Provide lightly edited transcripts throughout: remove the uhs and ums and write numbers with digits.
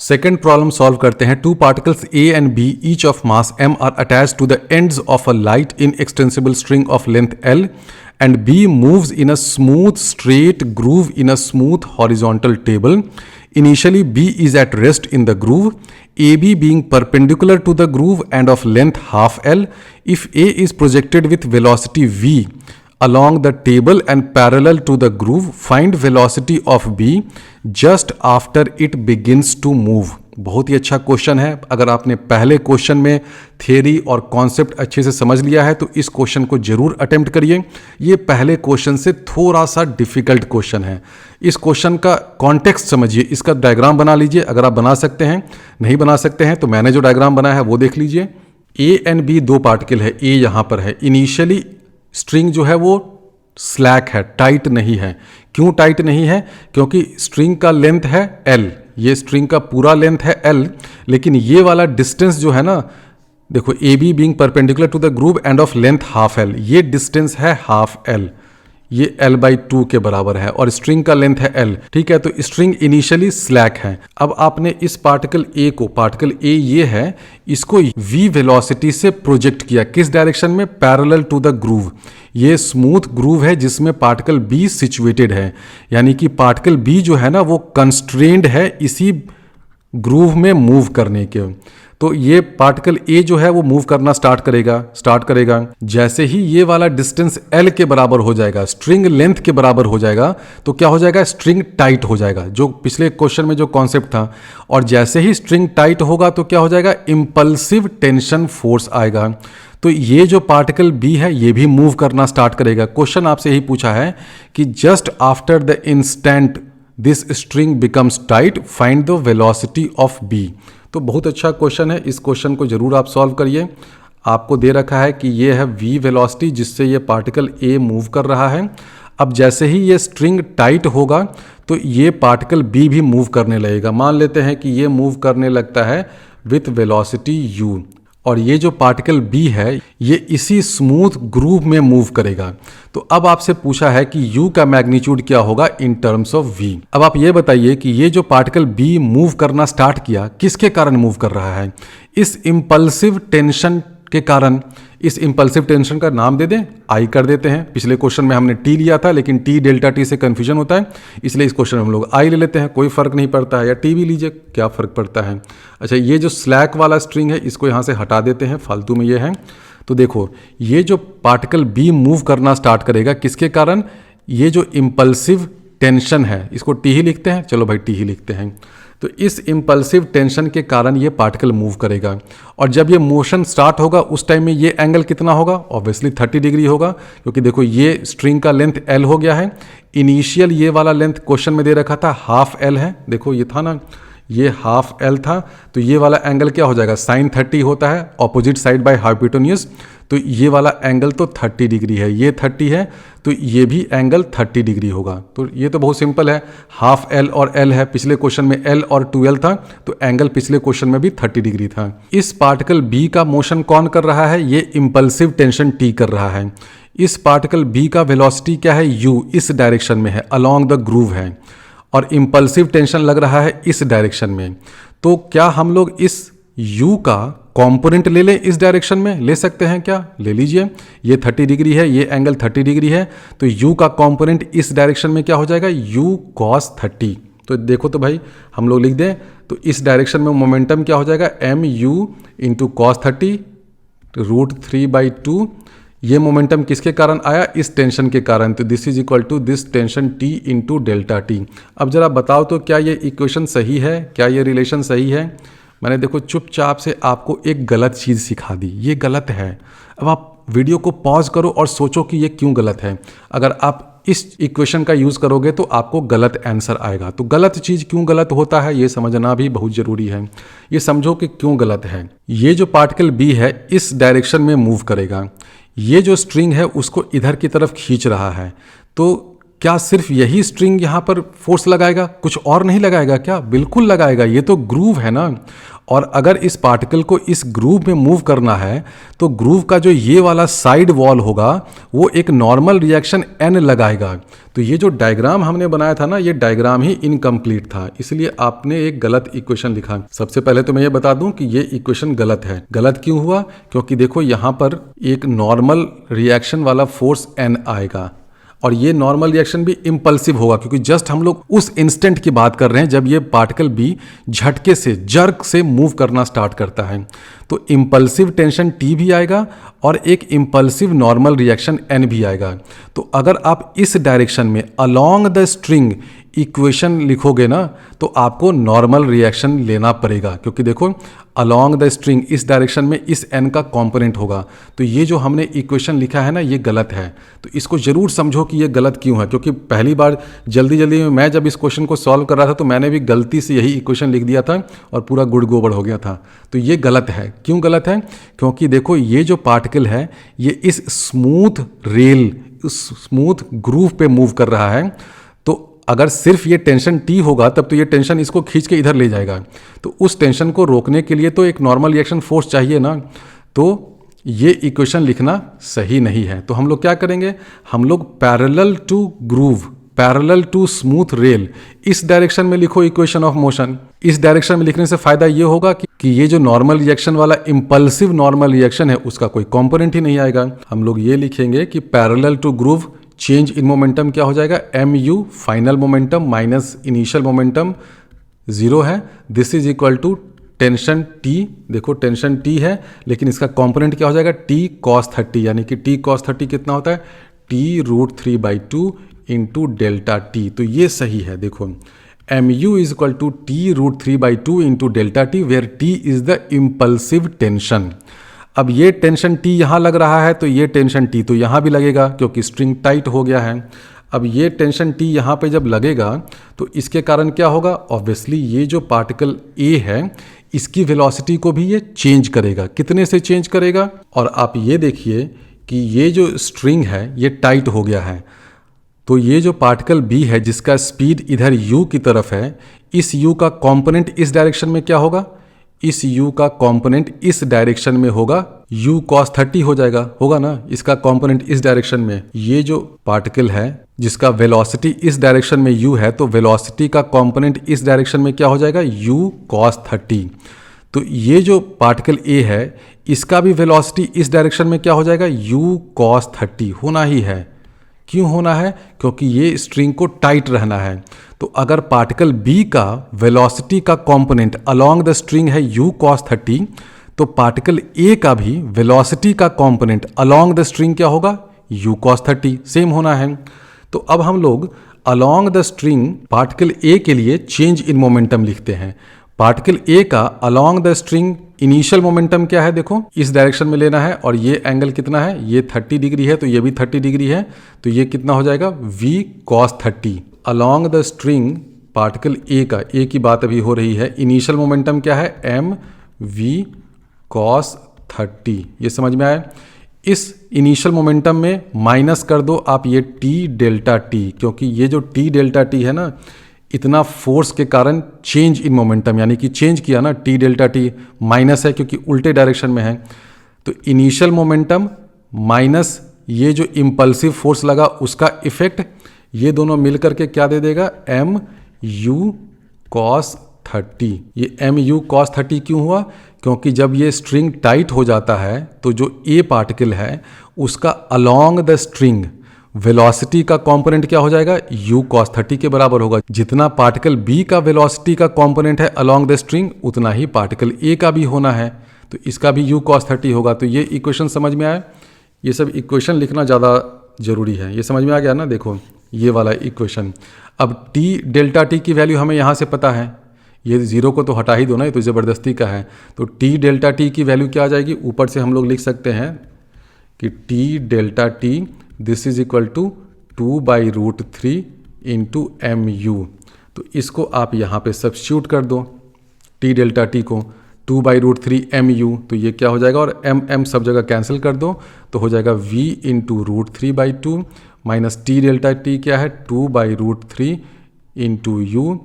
Second problem solve करते हैं। Two particles A and B each of mass m are attached to the ends of a light inextensible string of length l and b moves in a smooth straight groove in a smooth horizontal table. Initially b is at rest in the groove, AB being perpendicular to the groove and of length half l. If A is projected with velocity v along the table and parallel to the groove, find velocity of B just after it begins to move. बहुत ही अच्छा question है। अगर आपने पहले question में theory और concept अच्छे से समझ लिया है तो इस क्वेश्चन को जरूर अटेम्प्ट करिए। ये पहले क्वेश्चन से थोड़ा सा डिफिकल्ट क्वेश्चन है। इस क्वेश्चन का कॉन्टेक्स्ट समझिए, इसका डायग्राम बना लीजिए अगर आप बना सकते हैं। नहीं बना सकते हैं तो मैंने जो डायग्राम बनाया है वो देख लीजिए। ए एंड बी दो पार्टिकल है, ए यहाँ पर है। इनिशियली स्ट्रिंग जो है वो स्लैक है, टाइट नहीं है। क्यों टाइट नहीं है? क्योंकि स्ट्रिंग का लेंथ है L, ये स्ट्रिंग का पूरा लेंथ है L, लेकिन ये वाला डिस्टेंस जो है ना, देखो AB being perpendicular to the groove and of length half L, ये डिस्टेंस है हाफ L, ये L/2 के बराबर है और स्ट्रिंग का लेंथ है L। ठीक है, तो स्ट्रिंग इनिशियली स्लैक है। अब आपने इस पार्टिकल A को, पार्टिकल A ये है, इसको v वेलोसिटी से प्रोजेक्ट किया। किस डायरेक्शन में? Parallel to the groove. ये स्मूथ ग्रूव है जिसमें पार्टिकल B सिचुएटेड है, यानी कि पार्टिकल B जो है ना वो कंस्ट्रेंड है इसी ग्रूव में मूव करने के। तो ये पार्टिकल A जो है वो मूव करना स्टार्ट करेगा। जैसे ही ये वाला डिस्टेंस L के बराबर हो जाएगा, स्ट्रिंग लेंथ के बराबर हो जाएगा, तो क्या हो जाएगा? स्ट्रिंग टाइट हो जाएगा, जो पिछले क्वेश्चन में जो कॉन्सेप्ट था। और जैसे ही स्ट्रिंग टाइट होगा तो क्या हो जाएगा? इंपल्सिव टेंशन फोर्स आएगा। तो ये जो पार्टिकल B है ये भी मूव करना स्टार्ट करेगा। क्वेश्चन आपसे यही पूछा है कि just after the instant this string becomes tight, find the velocity of B। तो बहुत अच्छा क्वेश्चन है, इस क्वेश्चन को जरूर आप सॉल्व करिए। आपको दे रखा है कि ये है v वेलोसिटी जिससे ये पार्टिकल A मूव कर रहा है। अब जैसे ही ये स्ट्रिंग टाइट होगा तो ये पार्टिकल B भी मूव करने लगेगा। मान लेते हैं कि ये मूव करने लगता है विथ वेलोसिटी u, और ये जो पार्टिकल B है ये इसी स्मूथ ग्रूव में मूव करेगा। तो अब आपसे पूछा है कि U का मैग्नीट्यूड क्या होगा इन टर्म्स ऑफ V। अब आप ये बताइए कि ये जो पार्टिकल B मूव करना स्टार्ट किया, किसके कारण मूव कर रहा है? इस इम्पल्सिव टेंशन के कारण। इस इम्पल्सिव टेंशन का नाम दे दें, I कर देते हैं। पिछले क्वेश्चन में हमने T लिया था, लेकिन T डेल्टा T से कन्फ्यूजन होता है, इसलिए इस क्वेश्चन में हम लोग I ले लेते हैं, कोई फर्क नहीं पड़ता है। या T भी लीजिए, क्या फर्क पड़ता है। अच्छा, ये जो स्लैक वाला स्ट्रिंग है इसको यहाँ से हटा देते हैं, फालतू में ये है। तो देखो ये जो पार्टिकल B मूव करना स्टार्ट करेगा, किसके कारण? ये जो इम्पल्सिव टेंशन है, इसको T ही लिखते हैं, चलो भाई T ही लिखते हैं। तो इस इम्पल्सिव टेंशन के कारण ये पार्टिकल मूव करेगा, और जब ये मोशन स्टार्ट होगा उस टाइम में ये एंगल कितना होगा? ऑब्वियसली 30 डिग्री होगा, क्योंकि देखो ये स्ट्रिंग का लेंथ L हो गया है। इनिशियल ये वाला लेंथ क्वेश्चन में दे रखा था हाफ L है, देखो ये था ना, ये हाफ L था, तो ये वाला एंगल क्या हो जाएगा? साइन 30 होता है ऑपोजिट साइड बाय हाइपोटेन्यूज, तो ये वाला एंगल तो 30 डिग्री है, ये 30 है तो ये भी एंगल 30 डिग्री होगा। तो ये तो बहुत सिंपल है, हाफ L और L है। पिछले क्वेश्चन में L और 2L था, तो एंगल पिछले क्वेश्चन में भी 30 डिग्री था। इस पार्टिकल B का मोशन कौन कर रहा है? ये इम्पल्सिव टेंशन T कर रहा है। इस पार्टिकल B का वेलोसिटी क्या है? U, इस डायरेक्शन में है, अलॉन्ग द ग्रूव है, और इम्पल्सिव टेंशन लग रहा है इस डायरेक्शन में। तो क्या हम लोग इस U का कंपोनेंट ले लें? इस डायरेक्शन में ले सकते हैं क्या? ले लीजिए। ये 30 डिग्री है, ये एंगल 30 डिग्री है, तो U का कंपोनेंट इस डायरेक्शन में क्या हो जाएगा? U cos 30। तो देखो तो भाई हम लोग लिख दें, तो इस डायरेक्शन में मोमेंटम क्या हो जाएगा? mu into cos 30 √3/2। ये मोमेंटम किसके कारण आया? इस टेंशन के कारण। तो this is equal to this tension T into delta T। अब जरा बताओ तो क्या ये इक्वेशन सही है? क्या ये रिलेशन सही है? मैंने देखो चुपचाप से आपको एक गलत चीज़ सिखा दी, ये गलत है। अब आप वीडियो को पॉज करो और सोचो कि ये क्यों गलत है। अगर आप इस इक्वेशन का यूज़ करोगे तो आपको गलत आंसर आएगा। तो गलत चीज़ क्यों गलत होता है ये समझना भी बहुत ज़रूरी है। ये समझो कि क्यों गलत है। ये जो पार्टिकल B है इस डायरेक्शन में मूव करेगा, ये जो स्ट्रिंग है उसको इधर की तरफ खींच रहा है, तो क्या सिर्फ यही स्ट्रिंग यहाँ पर फोर्स लगाएगा, कुछ और नहीं लगाएगा क्या? बिल्कुल लगाएगा, ये तो ग्रूव है ना। और अगर इस पार्टिकल को इस ग्रूव में मूव करना है तो ग्रूव का जो ये वाला साइड वॉल होगा वो एक नॉर्मल रिएक्शन n लगाएगा। तो ये जो डायग्राम हमने बनाया था ना, ये डायग्राम ही इनकम्प्लीट था, इसलिए आपने एक गलत इक्वेशन लिखा। सबसे पहले तो मैं ये बता दूं कि ये इक्वेशन गलत है। गलत क्यों हुआ? क्योंकि देखो यहाँ पर एक नॉर्मल रिएक्शन वाला फोर्स n आएगा और ये नॉर्मल रिएक्शन भी इम्पल्सिव होगा, क्योंकि जस्ट हम लोग उस इंस्टेंट की बात कर रहे हैं जब ये पार्टिकल भी झटके से, जर्क से मूव करना स्टार्ट करता है। तो इम्पल्सिव टेंशन T भी आएगा और एक इम्पल्सिव नॉर्मल रिएक्शन N भी आएगा। तो अगर आप इस डायरेक्शन में अलोंग द स्ट्रिंग इक्वेशन लिखोगे ना तो आपको नॉर्मल रिएक्शन लेना पड़ेगा, क्योंकि देखो अलोंग द स्ट्रिंग इस डायरेक्शन में इस n का कंपोनेंट होगा। तो ये जो हमने इक्वेशन लिखा है ना, ये गलत है। तो इसको जरूर समझो कि ये गलत क्यों है, क्योंकि पहली बार जल्दी में मैं जब इस क्वेश्चन को सॉल्व कर रहा था तो मैंने भी गलती से यही इक्वेशन लिख दिया था और पूरा गुड़ गोबर हो गया था। तो ये गलत है। क्यों गलत है? क्योंकि देखो ये जो पार्टिकल है ये इस स्मूथ रेल, स्मूथ ग्रूव पे मूव कर रहा है। तो अगर सिर्फ ये टेंशन T होगा तब तो ये टेंशन इसको खींच के इधर ले जाएगा। तो उस टेंशन को रोकने के लिए तो एक नॉर्मल रिएक्शन फोर्स चाहिए ना। तो ये इक्वेशन लिखना सही नहीं है। तो हम लोग क्या करेंगे, हम लोग parallel to groove, parallel to smooth rail, इस डायरेक्शन में लिखो इक्वेशन ऑफ मोशन। इस डायरेक्शन में लिखने से फायदा ये होगा कि ये जो नॉर्मल रिएक्शन वाला इम्पल्सिव नॉर्मल रिएक्शन है उसका कोई कंपोनेंट ही नहीं आएगा। हम लोग ये लिखेंगे कि parallel to groove change in momentum क्या हो जाएगा, mu final momentum minus initial momentum 0 है। This is equal to tension T। देखो टेंशन T है लेकिन इसका कंपोनेंट क्या हो जाएगा, T cos 30, यानी कि T cos 30 कितना होता है, T√3/2 इंटू डेल्टा T। तो ये सही है। देखो mu is equal to T√3/2 into delta T, where T is the impulsive tension. अब ये टेंशन T यहाँ लग रहा है तो ये टेंशन T तो यहाँ भी लगेगा, क्योंकि स्ट्रिंग टाइट हो गया है। अब ये टेंशन T यहाँ पे जब लगेगा तो इसके कारण क्या होगा, ऑब्वियसली ये जो पार्टिकल A है इसकी वेलोसिटी को भी ये चेंज करेगा। कितने से चेंज करेगा? और आप ये देखिए कि ये जो स्ट्रिंग है ये टाइट हो गया है। तो ये जो पार्टिकल B है जिसका स्पीड इधर u की तरफ है, इस u का कंपोनेंट इस डायरेक्शन में क्या होगा, इस u का कंपोनेंट इस डायरेक्शन में होगा, u cos 30 हो जाएगा, होगा ना। इसका कंपोनेंट इस डायरेक्शन में, ये जो पार्टिकल है जिसका वेलोसिटी इस डायरेक्शन में u है तो वेलोसिटी का कंपोनेंट इस डायरेक्शन में क्या हो जाएगा, u cos 30। तो ये जो पार्टिकल A है इसका भी वेलोसिटी इस डायरेक्शन में क्या हो जाएगा, u cos 30 होना ही है। क्यों होना है? क्योंकि ये स्ट्रिंग को टाइट रहना है। तो अगर पार्टिकल B का वेलोसिटी का कंपोनेंट अलोंग द स्ट्रिंग है u cos 30, तो पार्टिकल A का भी वेलोसिटी का कंपोनेंट अलोंग द स्ट्रिंग क्या होगा, u cos 30, सेम होना है। तो अब हम लोग along the string particle A के लिए चेंज इन मोमेंटम लिखते हैं। पार्टिकल A का along the string initial momentum क्या है, देखो इस डायरेक्शन में लेना है और ये एंगल कितना है, ये 30 डिग्री है तो ये भी 30 डिग्री है। तो ये कितना हो जाएगा, v cos 30। Along the string particle A का, A की बात अभी हो रही है, इनिशियल मोमेंटम क्या है, m v cos 30। ये समझ में आया? इस इनिशियल मोमेंटम में माइनस कर दो आप ये t डेल्टा t, क्योंकि ये जो t डेल्टा t है ना, इतना फोर्स के कारण चेंज इन मोमेंटम, यानी कि चेंज किया ना, t डेल्टा t माइनस है क्योंकि उल्टे डायरेक्शन में है। तो इनिशियल मोमेंटम माइनस ये जो इम्पल्सिव फोर्स लगा उसका इफेक्ट, ये दोनों मिलकर के क्या दे देगा, mu cos 30। ये mu cos 30 क्यों हुआ? क्योंकि जब ये स्ट्रिंग टाइट हो जाता है तो जो A पार्टिकल है उसका अलोंग द स्ट्रिंग वेलोसिटी का कंपोनेंट क्या हो जाएगा, u cos 30 के बराबर होगा। जितना पार्टिकल B का वेलोसिटी का कंपोनेंट है अलोंग द स्ट्रिंग, उतना ही पार्टिकल A का भी होना है, तो इसका भी u cos 30 होगा। तो ये इक्वेशन समझ में आया? ये सब इक्वेशन लिखना ज़्यादा जरूरी है। ये समझ में आ गया ना? देखो ये वाला इक्वेशन। अब t डेल्टा t की वैल्यू हमें यहाँ से पता है, ये 0 को तो हटा ही दो ना, ये तो ज़बरदस्ती का है। तो t डेल्टा t की वैल्यू क्या आ जाएगी, ऊपर से हम लोग लिख सकते हैं कि t delta t this is equal to 2/√3 into mu। तो इसको आप यहाँ पे सब्स्टिट्यूट कर दो, t डेल्टा t को 2/√3 mu, तो ये क्या हो जाएगा, और m सब जगह कैंसिल कर दो तो हो जाएगा v into √3/2 minus t delta t क्या है, 2/√3 इंटू u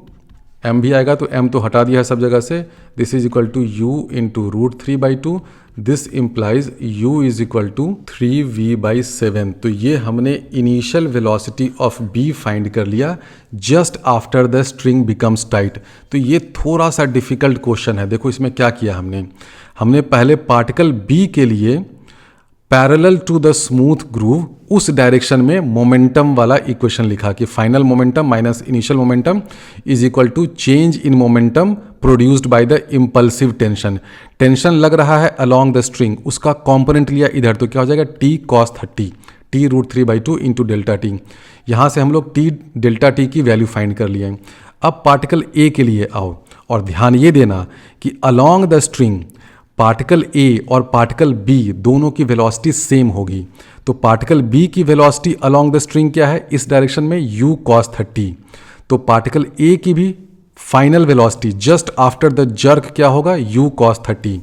m भी आएगा तो m तो हटा दिया है सब जगह से, this is equal to u into √3/2, this implies u is equal to 3v/7। तो ये हमने initial velocity of b find कर लिया just after the string becomes tight. तो ये थोड़ा सा डिफिकल्ट क्वेश्चन है। देखो इसमें क्या किया हमने पहले पार्टिकल b के लिए parallel to the smooth groove उस डायरेक्शन में मोमेंटम वाला इक्वेशन लिखा कि final momentum minus initial momentum is equal to change in momentum produced by the impulsive tension. Tension लग रहा है अलोंग द स्ट्रिंग, उसका कॉम्पोनेंट लिया इधर, तो क्या हो जाएगा t cos 30 t √3/2 into delta T. यहाँ से हम लोग t डेल्टा टी की वैल्यू फाइंड कर लिए। अब पार्टिकल a के लिए आओ और ध्यान ये देना कि along the string particle A और पार्टिकल B दोनों की वेलोसिटी सेम होगी। तो पार्टिकल B की वेलोसिटी अलोंग द स्ट्रिंग क्या है इस डायरेक्शन में u cos 30। तो पार्टिकल A की भी final velocity just after the jerk क्या होगा u cos 30।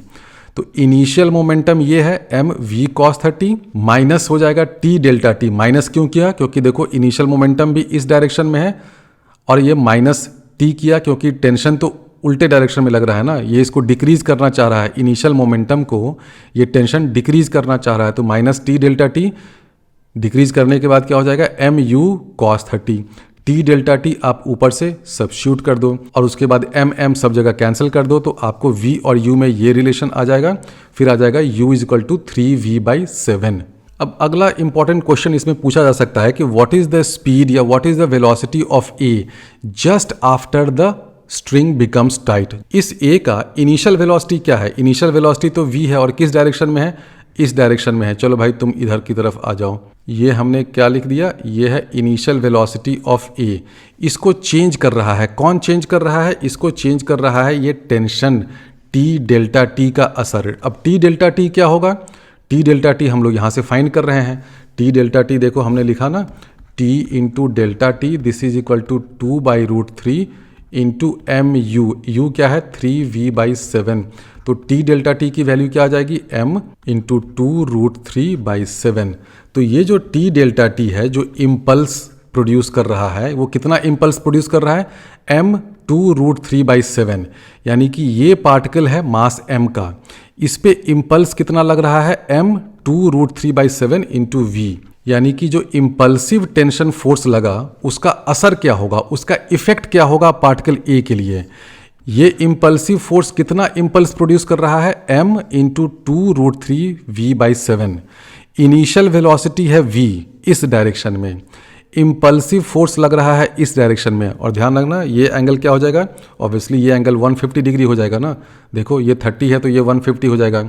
तो इनिशियल मोमेंटम ये है m v cos 30 माइनस हो जाएगा t डेल्टा टी। माइनस क्यों किया? क्योंकि देखो इनिशियल मोमेंटम भी इस डायरेक्शन में है और ये माइनस t किया क्योंकि टेंशन तो उल्टे डायरेक्शन में लग रहा है ना, ये इसको डिक्रीज करना चाह रहा है, इनिशियल मोमेंटम को ये टेंशन डिक्रीज करना चाह रहा है। तो minus T delta T decrease करने के बाद क्या हो जाएगा m u cos 30। T delta T आप ऊपर से सब्स्टिट्यूट कर दो और उसके बाद एम एम सब जगह कैंसिल कर दो, तो आपको v और u में ये रिलेशन आ जाएगा। फिर आ जाएगा u is equal to 3v/7। अब अगला इंपॉर्टेंट क्वेश्चन इसमें पूछा जा सकता है कि व्हाट इज द स्पीड या what is the velocity of a just after the string becomes tight. इस a का इनिशियल वेलोसिटी क्या है? इनिशियल वेलोसिटी तो v है और किस डायरेक्शन में है? इस डायरेक्शन में है। चलो भाई तुम इधर की तरफ आ जाओ। ये हमने क्या लिख दिया? ये है इनिशियल वेलोसिटी ऑफ a। इसको चेंज कर रहा है। कौन चेंज कर रहा है? इसको चेंज कर रहा है ये टेंशन t डेल्टा t का असर। अब t डेल्टा t क्या होगा? t डेल्टा t हम लोग यहाँ से फाइंड कर रहे हैं। t डेल्टा t देखो हमने लिखा ना t into delta T, this is equal to 2/√3 into m u क्या है 3v/7। तो t डेल्टा टी की वैल्यू क्या आ जाएगी? m into 2√3/7। तो ये जो t डेल्टा टी है जो इम्पल्स प्रोड्यूस कर रहा है, वो कितना इम्पल्स प्रोड्यूस कर रहा है? m 2√3/7। यानी कि ये पार्टिकल है मास m का, इस पे इम्पल्स कितना लग रहा है? m 2√3/7 into v। यानी कि जो इम्पल्सिव टेंशन फोर्स लगा उसका असर क्या होगा, उसका इफेक्ट क्या होगा पार्टिकल A के लिए? ये इम्पल्सिव फोर्स कितना इम्पल्स प्रोड्यूस कर रहा है? m into 2√3v/7। Initial velocity है v इस डायरेक्शन में, इम्पल्सिव फोर्स लग रहा है इस डायरेक्शन में। और ध्यान रखना ये एंगल क्या हो जाएगा? ऑब्वियसली ये एंगल 150 डिग्री हो जाएगा ना। देखो ये 30 है तो ये 150 हो जाएगा।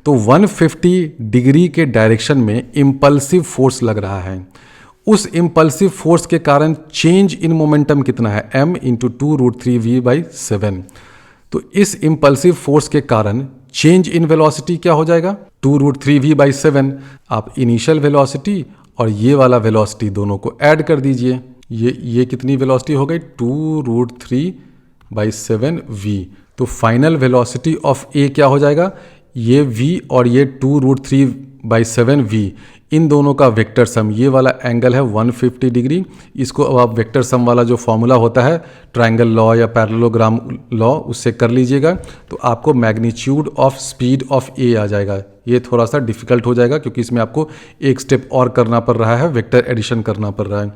तो 150 डिग्री के डायरेक्शन में इम्पल्सिव फोर्स लग रहा है। उस इम्पल्सिव फोर्स के कारण चेंज इन मोमेंटम कितना है? m into 2√3v/7। तो इस इम्पल्सिव फोर्स के कारण चेंज इन वेलोसिटी क्या हो जाएगा? 2√3v/7। आप इनिशियल वेलोसिटी और ये वाला वेलोसिटी दोनों को ऐड कर दीजिए। ये कितनी वेलोसिटी हो गई? 2√3/7v। तो फाइनल वेलोसिटी ऑफ a क्या हो जाएगा? ये v और ये 2√3/7v, इन दोनों का वेक्टर सम, ये वाला एंगल है 150 डिग्री। इसको अब आप वेक्टर सम वाला जो फॉर्मूला होता है ट्रायंगल लॉ या पैरेललोग्राम लॉ, उससे कर लीजिएगा तो आपको magnitude of speed of a आ जाएगा। ये थोड़ा सा डिफिकल्ट हो जाएगा क्योंकि इसमें आपको एक स्टेप और करना पड़ रहा है, वेक्टर एडिशन करना पड़ रहा है।